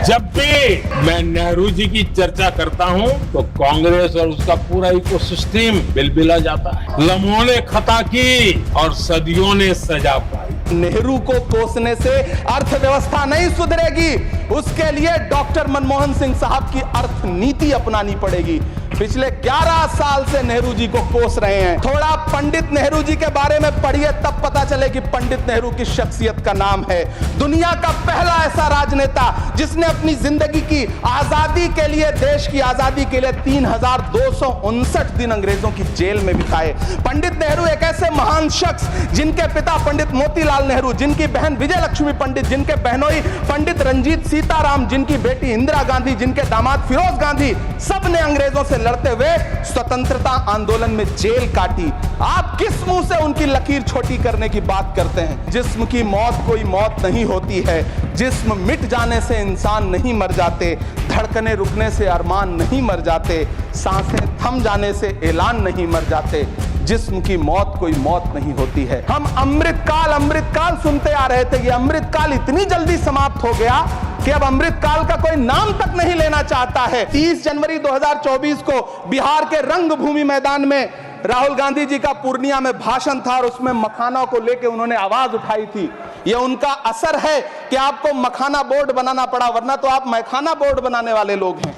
जब भी मैं नेहरू जी की चर्चा करता हूं तो कांग्रेस और उसका पूरा इकोसिस्टम बिलबिला जाता है। लम्हों ने खता की और सदियों ने सजा पाई। नेहरू को कोसने से अर्थव्यवस्था नहीं सुधरेगी, उसके लिए डॉक्टर मनमोहन सिंह साहब की अर्थ नीति अपनानी पड़ेगी। पिछले 11 साल से नेहरू जी को कोस रहे हैं। थोड़ा पंडित नेहरू जी के बारे में पढ़िए, तब पता चले कि पंडित नेहरू की शख्सियत का नाम है। दुनिया का पहला ऐसा राजनेता जिसने अपनी जिंदगी की आजादी के लिए, देश की आजादी के लिए 3259 दिन अंग्रेजों की जेल में बिताए। पंडित नेहरू एक ऐसे महान शख्स जिनके पिता पंडित मोतीलाल नेहरू, जिनकी बहन विजय लक्ष्मी पंडित, जिनके बहनोई पंडित रंजीत सीताराम, जिनकी बेटी इंदिरा गांधी, जिनके दामाद फिरोज गांधी, सब ने अंग्रेजों से लड़ते हुए स्वतंत्रता आंदोलन में जेल काटी। आप किस मुंह से उनकी लकीर छोटी करने की बात करते हैं? जिस्म की मौत कोई मौत नहीं होती है, जिस्म मिट जाने से इंसान नहीं मर जाते, धड़कने रुकने से अरमान नहीं मर जाते, सांसें थम जाने से ऐलान नहीं मर जाते। जिस्म की मौत कोई मौत नहीं होती है। हम अमृतकाल सुनते आ रहे थे। ये अमृतकाल इतनी जल्दी समाप्त हो गया कि अब अमृतकाल का कोई नाम तक नहीं लेना चाहता है। 30 जनवरी 2024 को बिहार के रंगभूमि मैदान में राहुल गांधी जी का पूर्णिया में भाषण था और उसमें मखाना को लेकर उन्होंने आवाज उठाई थी। ये उनका असर है कि आपको मखाना बोर्ड बनाना पड़ा, वरना तो आप मैखाना बोर्ड बनाने वाले लोग हैं।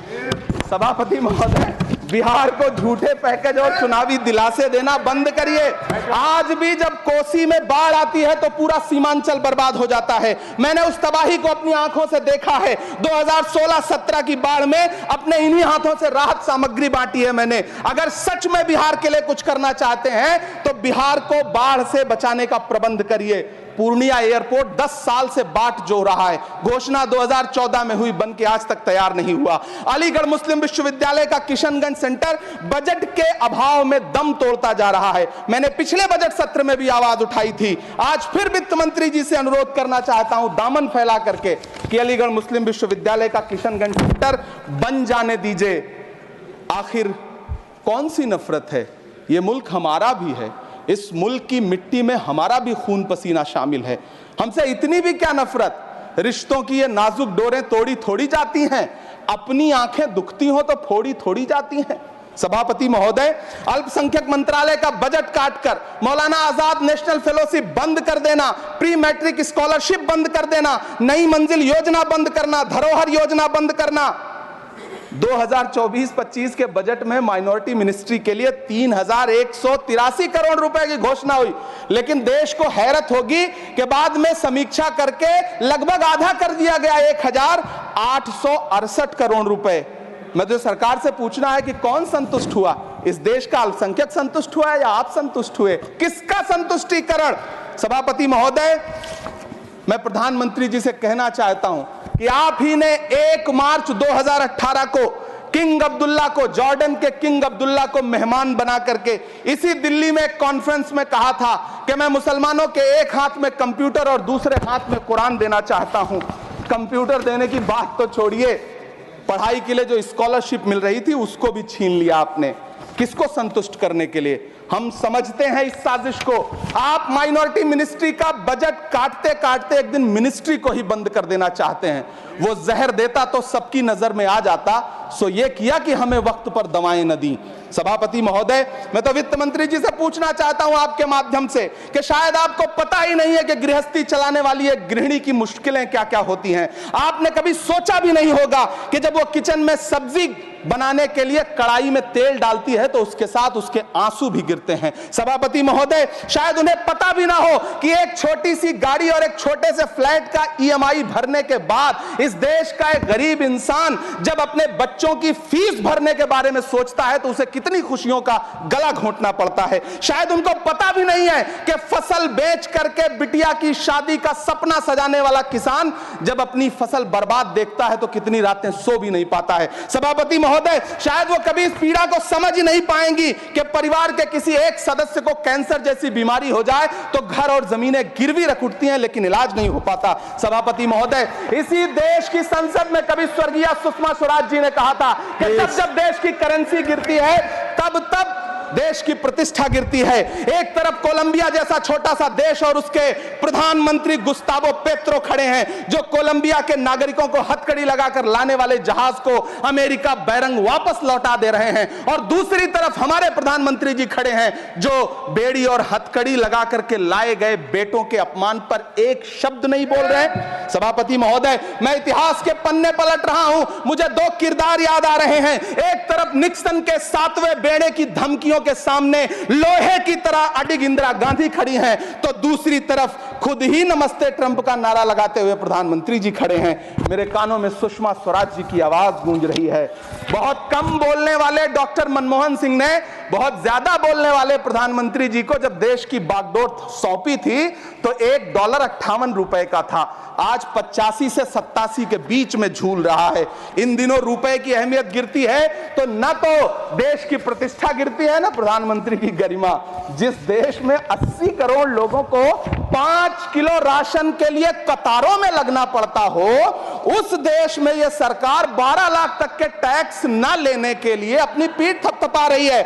सभापति महोदय, बिहार को झूठे पैकेज और चुनावी दिलासे देना बंद करिए। आज भी जब कोसी में बाढ़ आती है तो पूरा सीमांचल बर्बाद हो जाता है। मैंने उस तबाही को अपनी आंखों से देखा है। 2016-17 की बाढ़ में अपने इन्हीं हाथों से राहत सामग्री बांटी है मैंने। अगर सच में बिहार के लिए कुछ करना चाहते हैं तो बिहार को बाढ़ से बचाने का प्रबंध करिए। पूर्णिया एयरपोर्ट 10 साल से बाट जो रहा है, घोषणा 2014 में हुई, बन के आज तक तैयार नहीं हुआ। अलीगढ़ मुस्लिम विश्वविद्यालय का किशनगंज सेंटर बजट के अभाव में दम तोड़ता जा रहा है। मैंने पिछले बजट सत्र में भी आवाज उठाई थी। आज फिर वित्त मंत्री जी से अनुरोध करना चाहता हूं, दामन फैला करके, कि अलीगढ़ मुस्लिम विश्वविद्यालय का किशनगंज सेंटर बन जाने दीजिए। आखिर कौन सी नफरत है? यह मुल्क हमारा भी है, इस मुल्क की मिट्टी में हमारा भी खून पसीना शामिल है। हमसे इतनी भी क्या नफरत? रिश्तों की ये नाजुक डोरें तोड़ी थोड़ी जाती हैं, अपनी आंखें दुखती हो तो फोड़ी थोड़ी जाती हैं। सभापति महोदय, अल्पसंख्यक मंत्रालय का बजट काटकर मौलाना आजाद नेशनल फेलोशिप बंद कर देना, प्री मैट्रिक स्कॉलरशिप बंद कर देना, नई मंजिल योजना बंद करना, धरोहर योजना बंद करना। 2024-25 के बजट में माइनॉरिटी मिनिस्ट्री के लिए 3183 करोड़ रुपए की घोषणा हुई, लेकिन देश को हैरत होगी कि बाद में समीक्षा करके लगभग आधा कर दिया गया, 1868 करोड़ रुपए। मैं तो सरकार से पूछना है कि कौन संतुष्ट हुआ? इस देश का अल्पसंख्यक संतुष्ट हुआ या आप संतुष्ट हुए? किसका संतुष्टिकरण? सभापति महोदय, मैं प्रधानमंत्री जी से कहना चाहता हूं कि आप ही ने 1 मार्च 2018 को किंग अब्दुल्ला को, जॉर्डन के किंग अब्दुल्ला को मेहमान बना करके इसी दिल्ली में एक कॉन्फ्रेंस में कहा था कि मैं मुसलमानों के एक हाथ में कंप्यूटर और दूसरे हाथ में कुरान देना चाहता हूं। कंप्यूटर देने की बात तो छोड़िए, पढ़ाई के लिए जो स्कॉलरशिप मिल रही थी उसको भी छीन लिया आपने। किसको संतुष्ट करने के लिए? हम समझते हैं इस साजिश को। आप माइनॉरिटी मिनिस्ट्री का बजट काटते काटते एक दिन मिनिस्ट्री को ही बंद कर देना चाहते हैं। वो जहर देता तो सबकी नजर में आ जाता, सो ये किया कि हमें वक्त पर दवाएं न दी। सभापति महोदय, मैं तो वित्त मंत्री जी से पूछना चाहता हूं आपके माध्यम से कि शायद आपको पता ही नहीं है कि गृहस्थी चलाने वाली एक गृहिणी की मुश्किलें क्या क्या होती हैं। आपने कभी सोचा भी नहीं होगा कि जब वो किचन में सब्जी बनाने के लिए कढ़ाई में तेल डालती है तो उसके साथ उसके आंसू भी गिरते हैं। सभापति महोदय, शायद उन्हें पता भी ना हो कि एक छोटी सी गाड़ी और एक छोटे से फ्लैट का EMI भरने के बाद इस देश का एक गरीब इंसान जब अपने बच्चों की फीस भरने के बारे में सोचता है तो उसे कितनी खुशियों का गला घोंटना पड़ता है। शायद उनको पता भी नहीं है कि फसल बेच करके बिटिया की शादी का सपना सजाने वाला किसान जब अपनी फसल बर्बाद देखता है तो कितनी रातें सो भी नहीं पाता है। सभापति महोदय, शायद वो कभी इस पीड़ा को समझ ही नहीं पाएंगी कि परिवार के किसी एक सदस्य को कैंसर जैसी बीमारी हो जाए तो घर और जमीनें गिरवी रख उठती हैं, लेकिन इलाज नहीं हो पाता। सभापति महोदय, इसी देश की संसद में कभी स्वर्गीय सुषमा स्वराज जी ने कहा था कि जब जब देश की करेंसी गिरती है तब देश की प्रतिष्ठा गिरती है। एक तरफ कोलंबिया जैसा छोटा सा देश और उसके प्रधानमंत्री गुस्तावो पेत्रो खड़े हैं, जो कोलंबिया के नागरिकों को हथकड़ी लगाकर लाने वाले जहाज को अमेरिका बैरंग वापस लौटा दे रहे हैं, और दूसरी तरफ हमारे प्रधानमंत्री जी खड़े हैं जो बेड़ी और हथकड़ी लगा करके लाए गए बेटों के अपमान पर एक शब्द नहीं बोल रहे। सभापति महोदय, मैं इतिहास के पन्ने पलट रहा हूं, मुझे दो किरदार याद आ रहे हैं। एक तरफ निक्सन के 7वें बेड़े की धमकियों के सामने लोहे की तरह अडिग इंदिरा गांधी खड़ी हैं, तो दूसरी तरफ खुद ही नमस्ते ट्रंप का नारा लगाते हुए प्रधानमंत्री जी खड़े हैं। मेरे कानों में सुषमा स्वराज जी की आवाज गूंज रही है। बहुत कम बोलने वाले डॉक्टर मनमोहन सिंह ने बहुत ज्यादा बोलने वाले प्रधानमंत्री जी को जब देश की बागडोर सौंपी थी तो $1 58 का था, आज 85 से 87 के बीच में झूल रहा है। इन दिनों रुपए की अहमियत गिरती है तो न तो देश की प्रतिष्ठा गिरती है, ना प्रधानमंत्री की गरिमा। जिस देश में 80 करोड़ लोगों को 5 किलो राशन के लिए कतारों में लगना पड़ता हो, उस देश में यह सरकार 12 लाख तक के टैक्स न लेने के लिए अपनी पीठ थपथपा रही है।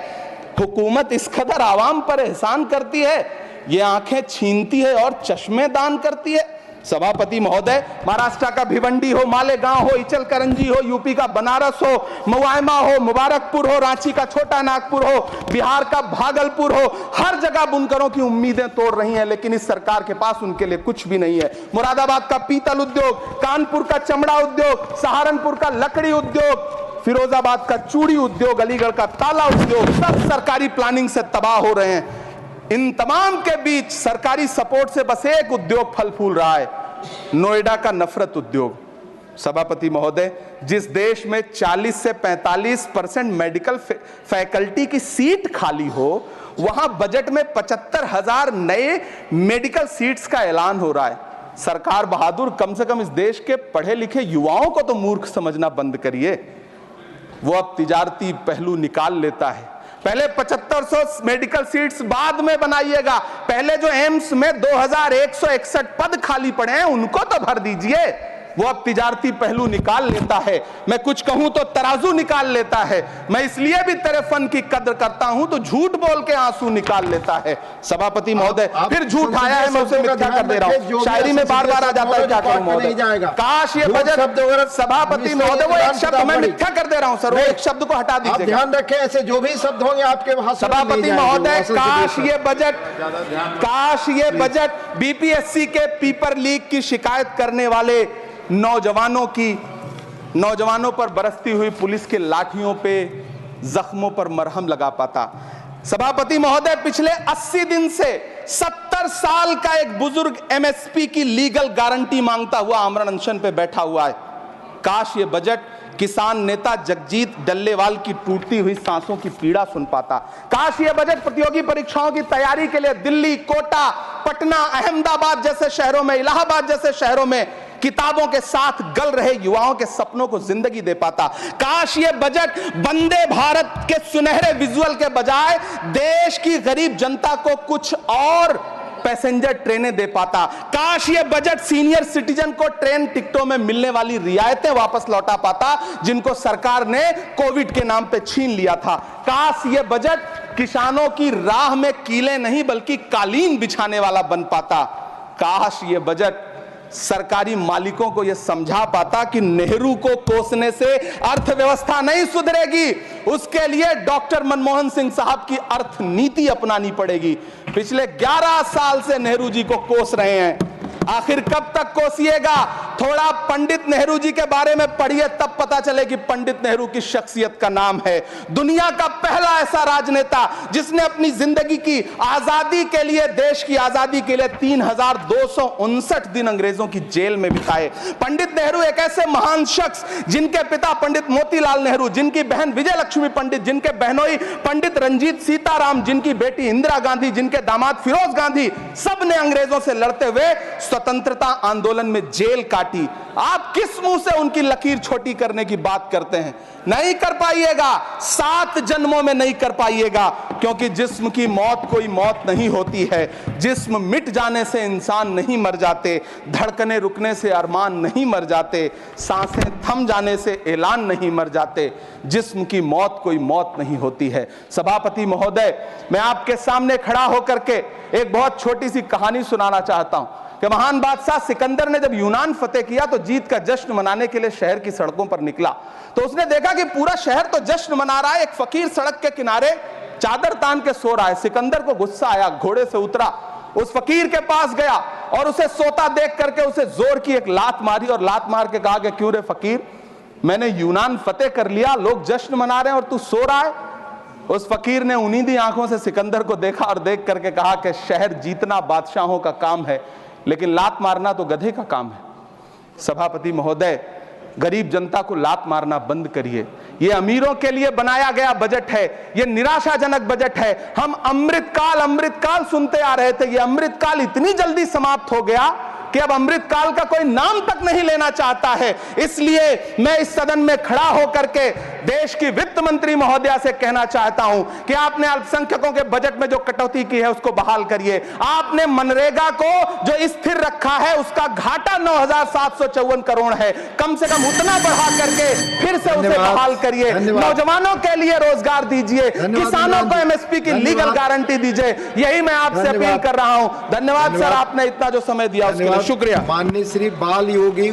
हुकूमत इस कदर आवाम पर एहसान करती है, ये आंखें छीनती है और चश्मे दान करती है। सभापति महोदय, महाराष्ट्र का भिवंडी हो, मालेगांव हो, इचल करंजी हो, यूपी का बनारस हो, मुआयमा हो, मुबारकपुर हो, रांची का छोटा नागपुर हो, बिहार का भागलपुर हो, हर जगह बुनकरों की उम्मीदें तोड़ रही हैं, लेकिन इस सरकार के पास उनके लिए कुछ भी नहीं है। मुरादाबाद का पीतल उद्योग, कानपुर का चमड़ा उद्योग, सहारनपुर का लकड़ी उद्योग, फिरोजाबाद का चूड़ी उद्योग, अलीगढ़ का ताला उद्योग, सब सरकारी प्लानिंग से तबाह हो रहे हैं। इन तमाम के बीच सरकारी सपोर्ट से बस एक उद्योग फल फूल रहा है, नोएडा का नफरत उद्योग। सभापति महोदय, जिस देश में 40 से 45% मेडिकल फैकल्टी की सीट खाली हो, वहां बजट में 75,000 नए मेडिकल सीट्स का ऐलान हो रहा है। सरकार बहादुर, कम से कम इस देश के पढ़े लिखे युवाओं को तो मूर्ख समझना बंद करिए। वो अब तिजारती पहलू निकाल लेता है। पहले 7500 मेडिकल सीट्स बाद में बनाइएगा, पहले जो एम्स में 2161 पद खाली पड़े हैं उनको तो भर दीजिए। वो अब तिजारती पहलू निकाल लेता है। मैं कुछ कहूं तो तराजू निकाल लेता है। मैं इसलिए भी तेरे फन की कद्र करता हूं तो झूठ बोल के आंसू निकाल लेता है। सभापति महोदय, फिर झूठ आया है, मैं उसे मिथ्या कर दे रहा हूं। शायरी में बार बार आ जाता है, क्या करूं महोदय। काश ये बजट, सभापति महोदय, वो एक शब्द मैं मिथ्या कर दे रहा हूं सर, वो एक शब्द को हटा दीजिए। ध्यान रखें, ऐसे जो भी शब्द होंगे आपके वहां। सभापति महोदय, काश ये बजट बीपीएससी के पेपर लीक की शिकायत करने वाले नौजवानों पर बरसती हुई पुलिस के लाठियों पे, जख्मों पर मरहम लगा पाता। सभापति महोदय, पिछले 80 दिन से 70 साल का एक बुजुर्ग एमएसपी की लीगल गारंटी मांगता हुआ आमरण अनशन पे बैठा हुआ है। काश ये बजट किसान नेता जगजीत डल्लेवाल की टूटती हुई सांसों की पीड़ा सुन पाता। काश ये बजट प्रतियोगी परीक्षाओं की तैयारी के लिए दिल्ली, कोटा, पटना, अहमदाबाद जैसे शहरों में, इलाहाबाद जैसे शहरों में किताबों के साथ गल रहे युवाओं के सपनों को जिंदगी दे पाता। काश ये बजट वंदे भारत के सुनहरे विजुअल के बजाय देश की गरीब जनता को कुछ और पैसेंजर ट्रेनें दे पाता। काश ये बजट सीनियर सिटीजन को ट्रेन टिकटों में मिलने वाली रियायतें वापस लौटा पाता, जिनको सरकार ने कोविड के नाम पे छीन लिया था। काश ये बजट किसानों की राह में कीले नहीं बल्कि कालीन बिछाने वाला बन पाता। काश ये बजट सरकारी मालिकों को यह समझा पाता कि नेहरू को कोसने से अर्थव्यवस्था नहीं सुधरेगी, उसके लिए डॉक्टर मनमोहन सिंह साहब की अर्थ नीति अपनानी पड़ेगी। पिछले 11 साल से नेहरू जी को कोस रहे हैं, आखिर कब तक कोसिएगा? थोड़ा पंडित नेहरू जी के बारे में पढ़िए, तब पता चले कि पंडित नेहरू की शख्सियत का नाम है। दुनिया का पहला ऐसा राजनेता जिसने अपनी जिंदगी की आजादी के लिए, देश की आजादी के लिए 3259 दिन अंग्रेजों की जेल में बिताए। पंडित नेहरू एक ऐसे महान शख्स जिनके पिता पंडित मोतीलाल नेहरू, जिनकी बहन विजय लक्ष्मी पंडित, जिनके बहनोई पंडित रंजीत सीताराम, जिनकी बेटी इंदिरा गांधी, जिनके दामाद फिरोज गांधी, सब ने अंग्रेजों से लड़ते हुए स्वतंत्रता आंदोलन में जेल काटी, आप किस मुंह से उनकी लकीर छोटी करने की बात करते हैं? नहीं कर पाइएगा, 7 जन्मों में नहीं कर पाइएगा, क्योंकि जिस्म की मौत कोई मौत नहीं होती है। जिस्म मिट जाने से इंसान नहीं मर जाते, धड़कने रुकने से अरमान नहीं मर जाते, सांसें थम जाने से ऐलान नहीं मर जाते। जिस्म की मौत कोई मौत नहीं होती है। सभापति महोदय, मैं आपके सामने खड़ा होकर के एक बहुत छोटी सी कहानी सुनाना चाहता हूं कि महान बादशाह सिकंदर ने जब यूनान फतेह किया तो जीत का जश्न मनाने के लिए शहर की सड़कों पर निकला, तो उसने देखा कि पूरा शहर तो जश्न मना रहा है, एक फकीर सड़क के किनारे चादर तान के सो रहा है। सिकंदर को गुस्सा आया, घोड़े से उतरा, उस फकीर के पास गया और उसे सोता देख करके उसे जोर की एक लात मारी और लात मार के कहा कि क्यों रे फकीर, मैंने यूनान फतेह कर लिया, लोग जश्न मना रहे हैं और तू सो रहा है। उस फकीर ने उन्नीदी आंखों से सिकंदर को देखा और देख करके कहा कि शहर जीतना बादशाहों का काम है, लेकिन लात मारना तो गधे का काम है। सभापति महोदय, गरीब जनता को लात मारना बंद करिए। ये अमीरों के लिए बनाया गया बजट है, ये निराशाजनक बजट है। हम अमृतकाल सुनते आ रहे थे, ये अमृतकाल इतनी जल्दी समाप्त हो गया कि अब अमृतकाल का कोई नाम तक नहीं लेना चाहता है। इसलिए मैं इस सदन में खड़ा होकर के देश की वित्त मंत्री महोदया से कहना चाहता हूं कि आपने अल्पसंख्यकों के बजट में जो कटौती की है उसको बहाल करिए। आपने मनरेगा को जो स्थिर रखा है उसका घाटा 9,754 करोड़ है, कम से कम उतना बढ़ा करके फिर से उसे बहाल करिए। नौजवानों के लिए रोजगार दीजिए, किसानों को एमएसपी की लीगल गारंटी दीजिए। यही मैं आपसे अपील कर रहा हूं। धन्यवाद सर, आपने इतना जो समय दिया उसके लिए शुक्रिया। माननीय श्री बाल योगी